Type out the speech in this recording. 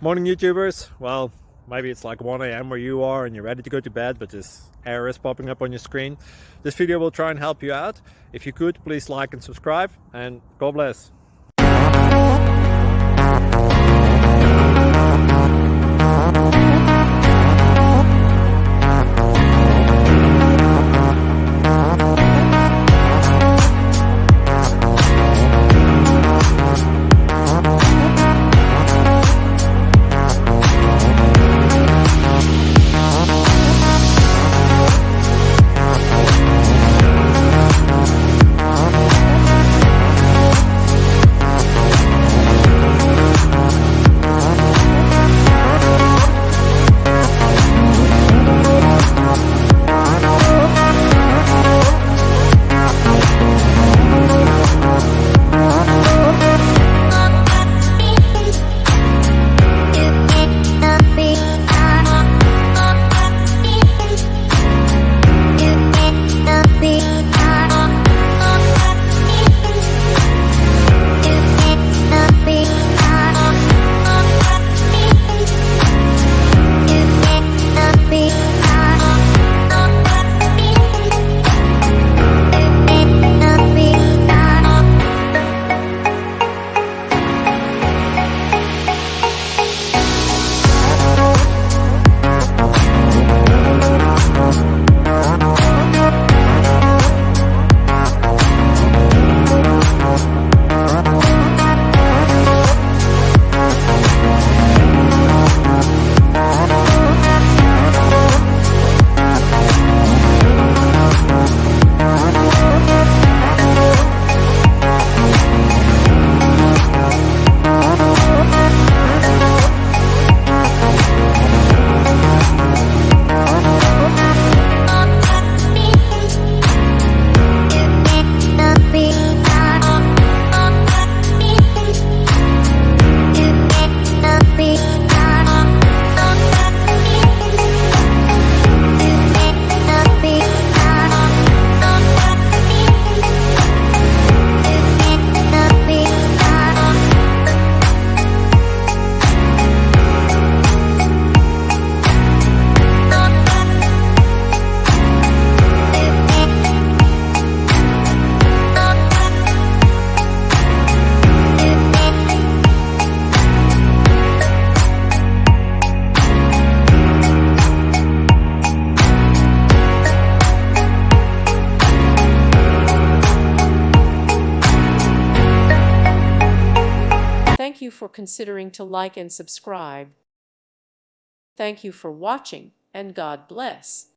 Morning YouTubers. Well, maybe it's like 1 a.m. where you are and you're ready to go to bed, but this error is popping up on your screen. This video will try and help you out. If you could, please like and subscribe, and God bless. Thank you for considering to like and subscribe. Thank you for watching, and God bless.